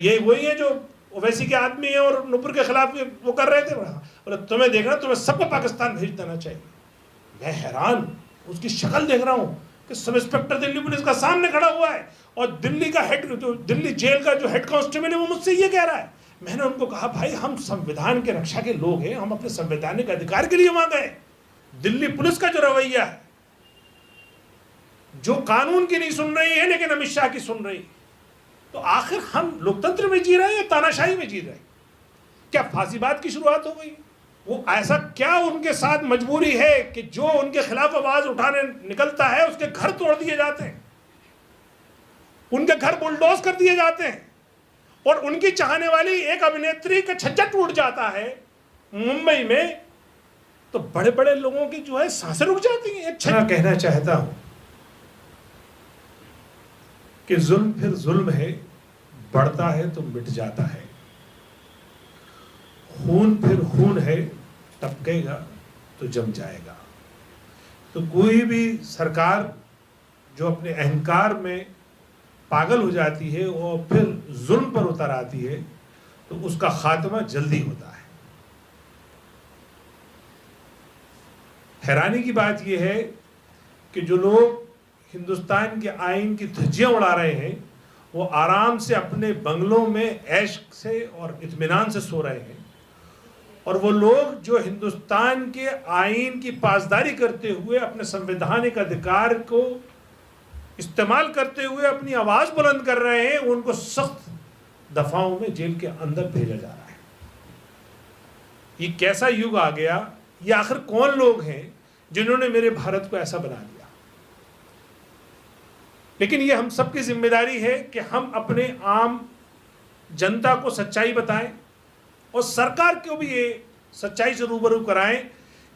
ये वही है जो ओवैसी के आदमी है और नुपुर के खिलाफ वो कर रहे थे। बोले तुम्हें देखना, तुम्हें सबको पाकिस्तान भेज देना चाहिए। मैं हैरान, उसकी शक्ल देख रहा हूँ कि सब इंस्पेक्टर दिल्ली पुलिस का सामने खड़ा हुआ है और दिल्ली का हेड, जो दिल्ली जेल का जो हेड कांस्टेबल है, वो मुझसे ये कह रहा है। मैंने उनको कहा भाई हम संविधान के रक्षा के लोग हैं, हम अपने संवैधानिक अधिकार के लिए वहां गए। दिल्ली पुलिस का जो रवैया है, जो कानून की नहीं सुन रही है लेकिन अमित शाह की सुन रही है, तो आखिर हम लोकतंत्र में जी रहे हैं या तानाशाही में जी रहे हैं? क्या फांसीबाद की शुरुआत हो गई? वो ऐसा क्या उनके साथ मजबूरी है कि जो उनके खिलाफ आवाज उठाने निकलता है उसके घर तोड़ दिए जाते हैं, उनके घर बुलडोज कर दिए जाते हैं, और उनकी चाहने वाली एक अभिनेत्री का छज्जा टूट जाता है मुंबई में, तो बड़े बड़े लोगों की जो है सांसें रुक जाती हैं। अच्छा कहना चाहता हूं कि जुल्म फिर जुल्म है, बढ़ता है तो मिट जाता है। खून फिर खून है, टपकेगा तो जम जाएगा। तो कोई भी सरकार जो अपने अहंकार में पागल हो जाती है और फिर जुल्म पर उतर आती है, तो उसका खात्मा जल्दी होता है। हैरानी की बात यह है कि जो लोग हिंदुस्तान के आईन की धज्जियां उड़ा रहे हैं, वो आराम से अपने बंगलों में ऐश से और इत्मीनान से सो रहे हैं, और वो लोग जो हिंदुस्तान के आईन की पासदारी करते हुए अपने संवैधानिक अधिकार को इस्तेमाल करते हुए अपनी आवाज बुलंद कर रहे हैं, उनको सख्त दफाओं में जेल के अंदर भेजा जा रहा है। ये कैसा युग आ गया? ये आखिर कौन लोग हैं जिन्होंने मेरे भारत को ऐसा बना दिया? लेकिन ये हम सबकी जिम्मेदारी है कि हम अपने आम जनता को सच्चाई बताएं और सरकार को भी ये सच्चाई से रूबरू कराएं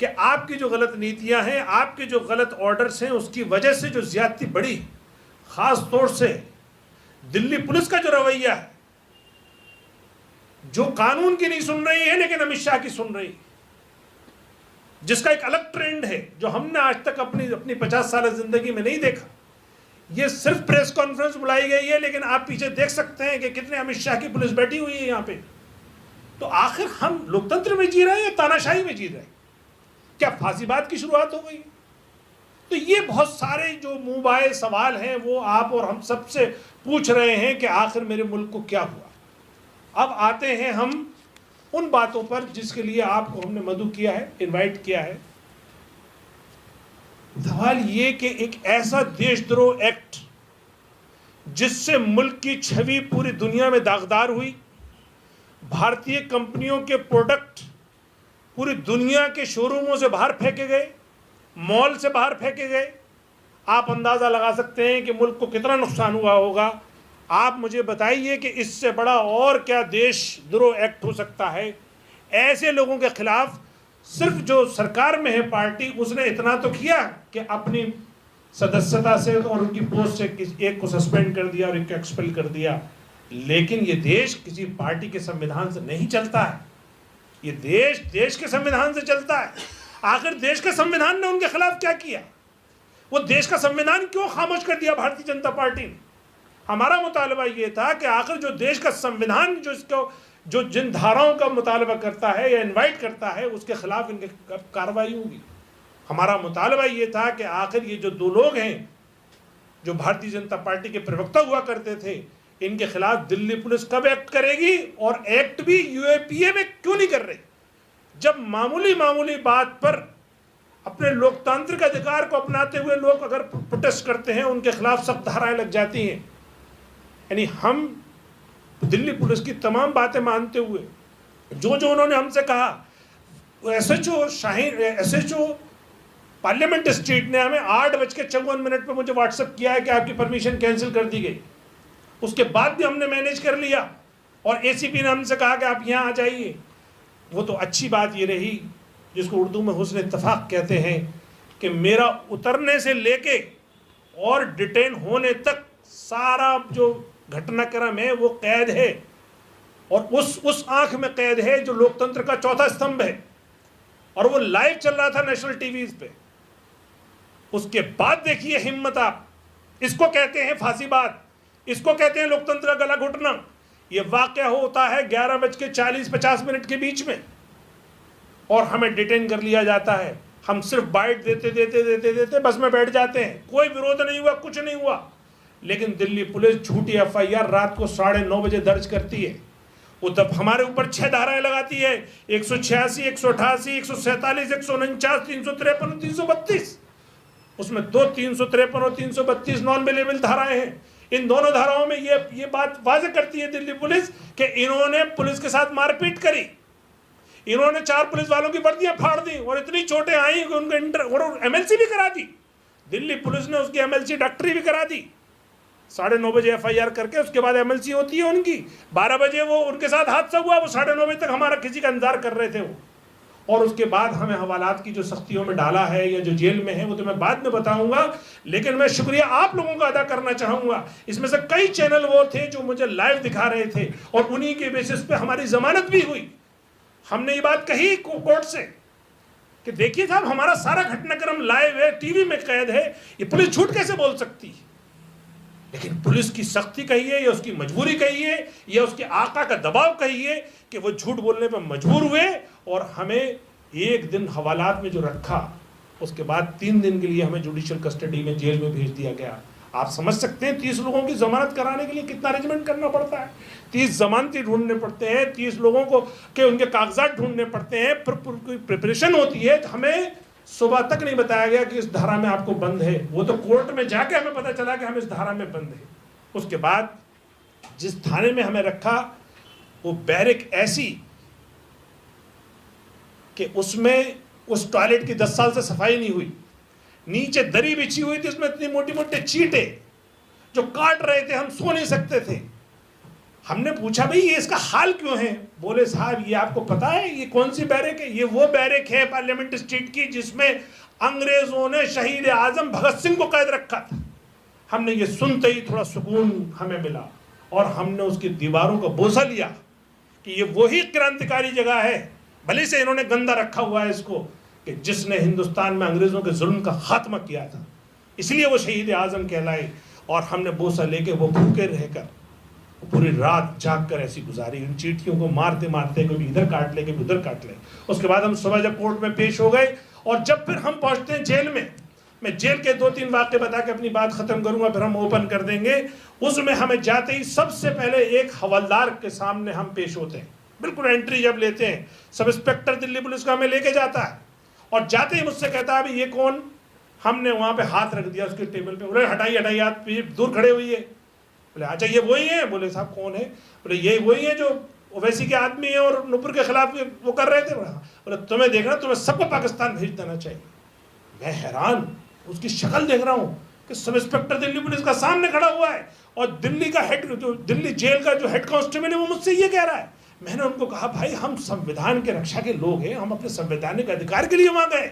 कि आपकी जो गलत नीतियां हैं, आपके जो गलत ऑर्डर्स हैं, उसकी वजह से जो ज्यादती बढ़ी, खास तौर से दिल्ली पुलिस का जो रवैया है, जो कानून की नहीं सुन रही है लेकिन अमित शाह की सुन रही है, जिसका एक अलग ट्रेंड है जो हमने आज तक अपनी 50 साल जिंदगी में नहीं देखा। ये सिर्फ प्रेस कॉन्फ्रेंस बुलाई गई है, लेकिन आप पीछे देख सकते हैं कि कितने अमित शाह की पुलिस बैठी हुई है यहाँ पे। तो आखिर हम लोकतंत्र में जी रहे हैं या तानाशाही में जी रहे हैं? क्या फांसीबाद की शुरुआत हो गई? तो ये बहुत सारे जो मुंहबाए सवाल हैं वो आप और हम सबसे पूछ रहे हैं कि आखिर मेरे मुल्क को क्या हुआ। अब आते हैं हम उन बातों पर जिसके लिए आपको हमने मदु किया है, इनवाइट किया है। सवाल ये कि एक ऐसा देशद्रोह एक्ट जिससे मुल्क की छवि पूरी दुनिया में दागदार हुई, भारतीय कंपनियों के प्रोडक्ट पूरी दुनिया के शोरूमों से बाहर फेंके गए, मॉल से बाहर फेंके गए। आप अंदाज़ा लगा सकते हैं कि मुल्क को कितना नुकसान हुआ होगा। आप मुझे बताइए कि इससे बड़ा और क्या देशद्रोह एक्ट हो सकता है? ऐसे लोगों के खिलाफ सिर्फ जो सरकार में है पार्टी, उसने इतना तो किया कि अपनी सदस्यता से और उनकी पोस्ट से एक को सस्पेंड कर दिया और एक को एक्सपेल कर दिया। लेकिन ये देश किसी पार्टी के संविधान से नहीं चलता है, ये देश के संविधान से चलता है। आखिर देश के संविधान ने उनके खिलाफ क्या किया? वो देश का संविधान क्यों खामोश कर दिया भारतीय जनता पार्टी ने? हमारा मुतालबा ये था कि आखिर जो देश का संविधान जो जिन धाराओं का मुतालबा करता है या इनवाइट करता है, उसके खिलाफ इनके कार्रवाई होगी। हमारा मुतालबा ये था कि आखिर ये जो दो लोग हैं जो भारतीय जनता पार्टी के प्रवक्ता हुआ करते थे, इनके खिलाफ दिल्ली पुलिस कब एक्ट करेगी, और एक्ट भी यूएपीए में क्यों नहीं कर रही? जब मामूली बात पर अपने लोकतांत्रिक अधिकार को अपनाते हुए लोग अगर प्रोटेस्ट करते हैं, उनके खिलाफ सख्त धाराएं लग जाती हैं। यानी हम दिल्ली पुलिस की तमाम बातें मानते हुए जो उन्होंने हमसे कहा, एसएचओ पार्लियामेंट स्ट्रीट ने हमें 8:54 पर मुझे व्हाट्सएप किया है कि आपकी परमिशन कैंसिल कर दी गई। उसके बाद भी हमने मैनेज कर लिया और एसीपी ने हमसे कहा कि आप यहाँ आ जाइए। वो तो अच्छी बात ये रही जिसको उर्दू में हुस्न इत्तफाक कहते हैं कि मेरा उतरने से लेके और डिटेन होने तक सारा जो घटनाक्रम है वो कैद है, और उस आंख में कैद है जो लोकतंत्र का चौथा स्तंभ है, और वो लाइव चल रहा था नेशनल टीवी पे। उसके बाद देखिए हिम्मत आप, इसको कहते हैं फांसीबाद, इसको कहते हैं लोकतंत्र का गला घुटना, ये वाकया होता है 11:40-50 के बीच में, और हमें डिटेन कर लिया जाता है। हम सिर्फ बाइट देते बस में बैठ जाते हैं, कोई विरोध नहीं हुआ, कुछ नहीं हुआ। लेकिन दिल्ली पुलिस झूठी FIR रात को 9:30 बजे दर्ज करती है। वो तब हमारे ऊपर 6 धाराएं लगाती है, 186, 188, 147, 149, 353 और 332। उसमें 2 353 और 332 नॉन अवेलेबल धाराएं हैं। इन दोनों धाराओं में ये बात वाज़ेह करती है दिल्ली पुलिस कि इन्होंने पुलिस के साथ मारपीट करी, इन्होंने 4 पुलिस वालों की वर्दियां फाड़ दी और इतनी चोटें आई कि उनको MLC भी करा दी। दिल्ली पुलिस ने उसकी MLC डॉक्टरी भी करा दी। 9:30 बजे FIR करके उसके बाद MLC होती है उनकी। 12 बजे वो उनके साथ हादसा हुआ, वो 9:30 बजे तक हमारा किसी का इंतजार कर रहे थे वो। और उसके बाद हमें हवालात की जो सख्तियों में डाला है या जो जेल में है वो तो मैं बाद में बताऊंगा। लेकिन मैं शुक्रिया आप लोगों का अदा करना चाहूंगा। इसमें से कई चैनल वो थे जो मुझे लाइव दिखा रहे थे और उन्हीं के बेसिस पे हमारी जमानत भी हुई। हमने ये बात कही कोर्ट से कि देखिए साहब, हमारा सारा घटनाक्रम लाइव है, टीवी में कैद है, ये पुलिस झूठ कैसे बोल सकती है? लेकिन पुलिस की सख्ती कहिए या उसकी मजबूरी कहिए या उसके आका का दबाव कहिए कि वो झूठ बोलने पर मजबूर हुए और हमें एक दिन हवालात में जो रखा, उसके बाद 3 दिन के लिए हमें जुडिशियल कस्टडी में जेल में भेज दिया गया। आप समझ सकते हैं 30 लोगों की जमानत कराने के लिए कितना अरेंजमेंट करना पड़ता है। 30 जमानती ढूंढने पड़ते हैं, 30 लोगों को के उनके कागजात ढूंढने पड़ते हैं, प्रिपरेशन होती है। तो हमें सुबह तक नहीं बताया गया कि इस धारा में आपको बंद है, वो तो कोर्ट में जाके हमें पता चला कि हम इस धारा में बंद है। उसके बाद जिस थाने में हमें रखा वो बैरक ऐसी कि उसमें उस टॉयलेट की 10 साल से सफाई नहीं हुई, नीचे दरी बिछी हुई थी, उसमें इतनी मोटी मोटे चींटे जो काट रहे थे, हम सो नहीं सकते थे। हमने पूछा भाई ये इसका हाल क्यों है? बोले साहब ये आपको पता है ये कौन सी बैरक है? ये वो बैरक है पार्लियामेंट स्ट्रीट की जिसमें अंग्रेजों ने शहीद आजम भगत सिंह को कैद रखा था। हमने ये सुनते ही थोड़ा सुकून हमें मिला और हमने उसकी दीवारों का बोसा लिया कि ये वही क्रांतिकारी जगह है, भले से इन्होंने गंदा रखा हुआ है इसको, कि जिसने हिंदुस्तान में अंग्रेजों के जुल्म का खात्मा किया था, इसलिए वो शहीद आजम कहलाए। और हमने बोसा लेके वो भूखे रहकर पूरी रात जाग कर ऐसी गुजारी, इन चींटियों को मारते मारते कभी इधर काट ले कभी उधर काट ले। उसके बाद हम सुबह जब कोर्ट में पेश हो गए और जब फिर हम पहुंचते हैं जेल में, मैं जेल के 2-3 वाक़े बता के अपनी बात खत्म करूंगा, फिर हम ओपन कर देंगे। उसमें हमें जाते ही सबसे पहले एक हवलदार के सामने हम पेश होते हैं। बिल्कुल एंट्री जब लेते हैं, सब इंस्पेक्टर दिल्ली पुलिस का हमें लेके जाता है और जाते ही मुझसे कहता है भाई ये कौन? हमने वहां पे हाथ रख दिया उसके टेबल पे, बोले हटाइए हटाइए हाथ, दूर खड़े हुई है। बोले अच्छा ये वही है? बोले साहब कौन है? बोले ये वही है जो ओवैसी के आदमी है और नुपुर के खिलाफ वो कर रहे थे। बोले तुम्हें देखना, तुम्हें सबको पाकिस्तान भेज देना चाहिए। मैं हैरान, उसकी शक्ल देख रहा हूँ कि सब इंस्पेक्टर दिल्ली पुलिस का सामने खड़ा हुआ है और दिल्ली का हेड, जो दिल्ली जेल का जो हेड कांस्टेबल है वो मुझसे ये कह रहा है। मैंने उनको कहा भाई हम संविधान के रक्षा के लोग हैं, हम अपने संवैधानिक अधिकार के लिए वहां गए।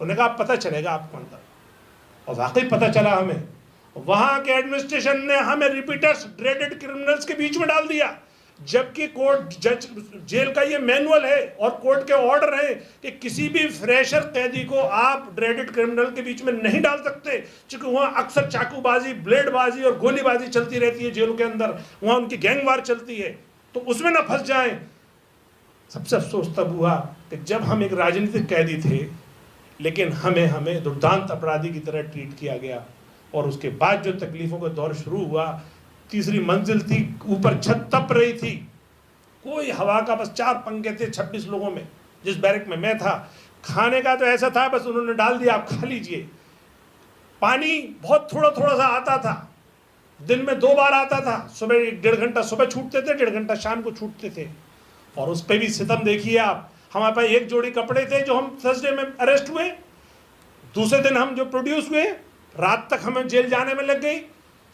उन्होंने कहा पता चलेगा आपको अंदर, और वाकई पता चला हमें। वहां के एडमिनिस्ट्रेशन ने हमें रिपीटर्स, ड्रेडेड क्रिमिनल्स के बीच में डाल दिया, जबकि कोर्ट जज जेल का ये मैनुअल है और कोर्ट के ऑर्डर है कि किसी भी फ्रेशर कैदी को आप ड्रेडेड क्रिमिनल के बीच में नहीं डाल सकते, क्योंकि वहाँ अक्सर चाकूबाजी, ब्लेडबाजी और गोलीबाजी चलती रहती है जेलों के अंदर, वहाँ उनकी गैंगवार चलती है, तो उसमें ना फंस जाएं। सबसे अफसोस तब हुआ कि जब हम एक राजनीतिक कैदी थे लेकिन हमें दुर्दांत अपराधी की तरह ट्रीट किया गया। और उसके बाद जो तकलीफों का दौर शुरू हुआ, 3री मंजिल थी, ऊपर छत तप रही थी, कोई हवा का बस 4 पंखे थे 26 लोगों में, जिस बैरक में मैं था। खाने का तो ऐसा था बस उन्होंने डाल दिया आप खा लीजिए। पानी बहुत थोड़ा थोड़ा सा आता था, दिन में 2 बार आता था, सुबह 1.5 घंटा सुबह छूटते थे, 1.5 घंटा शाम को छूटते थे। और उस पर भी सितम देखिए आप, हमारे पास 1 जोड़ी कपड़े थे जो हम थर्सडे में अरेस्ट हुए, दूसरे दिन हम जो प्रोड्यूस हुए, रात तक हमें जेल जाने में लग गई।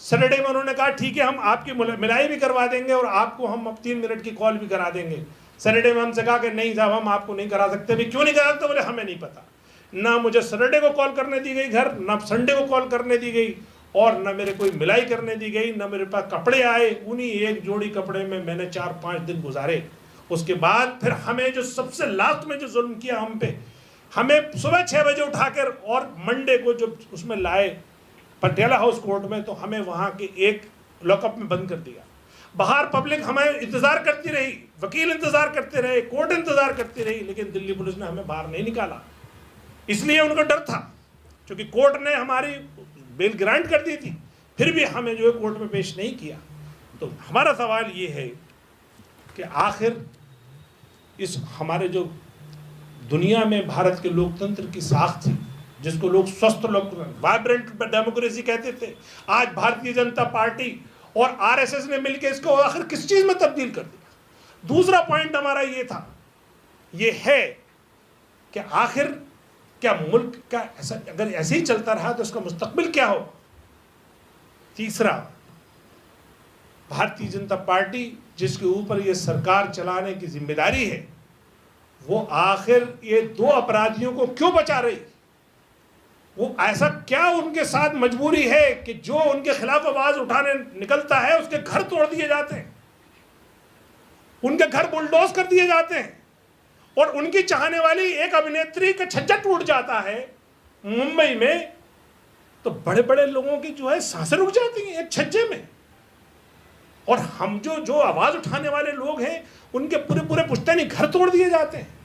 सैटरडे में उन्होंने कहा ठीक है हम आपकी मिलाई भी करवा देंगे और आपको हम अब 3 मिनट की कॉल भी करा देंगे। सैटरडे में हमसे कहा कि नहीं साहब हम आपको नहीं करा सकते। भी क्यों नहीं करा सकते? बोले हमें नहीं पता, ना मुझे सैटरडे को कॉल करने दी गई घर, ना संडे को कॉल करने दी गई और ना मेरे कोई मिलाई करने दी गई, ना मेरे पास कपड़े आए। उन्हीं 1 जोड़ी कपड़े में मैंने 4-5 दिन गुजारे। उसके बाद फिर हमें जो सबसे लास्ट में जो जुल्म किया हम पे, हमें सुबह 6 बजे उठाकर और मंडे को जो उसमें लाए पटियाला हाउस कोर्ट में, तो हमें वहाँ के एक लॉकअप में बंद कर दिया। बाहर पब्लिक हमें इंतजार करती रही, वकील इंतजार करते रहे, कोर्ट इंतजार करती रही, लेकिन दिल्ली पुलिस ने हमें बाहर नहीं निकाला। इसलिए उनको डर था, क्योंकि कोर्ट ने हमारी बेल ग्रांट कर दी थी, फिर भी हमें जो है कोर्ट में पेश नहीं किया। तो हमारा सवाल ये है कि आखिर इस हमारे जो दुनिया में भारत के लोकतंत्र की साख थी, जिसको लोग स्वस्थ लोकतंत्र, वाइब्रेंट डेमोक्रेसी कहते थे, आज भारतीय जनता पार्टी और आरएसएस ने मिलकर इसको आखिर किस चीज में तब्दील कर दिया। दूसरा पॉइंट हमारा ये था, ये है कि आखिर क्या मुल्क का ऐसा अगर ऐसे ही चलता रहा तो इसका मुस्तकबिल क्या हो। तीसरा, भारतीय जनता पार्टी जिसके ऊपर ये सरकार चलाने की जिम्मेदारी है, वो आखिर ये दो अपराधियों को क्यों बचा रही। वो ऐसा क्या उनके साथ मजबूरी है कि जो उनके खिलाफ आवाज उठाने निकलता है उसके घर तोड़ दिए जाते हैं, उनके घर बुलडोज कर दिए जाते हैं, और उनकी चाहने वाली एक अभिनेत्री का छज्जा टूट जाता है मुंबई में, तो बड़े बड़े लोगों की जो है सांसें रुक जाती हैं एक छज्जे में। और हम जो आवाज उठाने वाले लोग हैं उनके पूरे पूरे पुश्तैनी घर तोड़ दिए जाते हैं।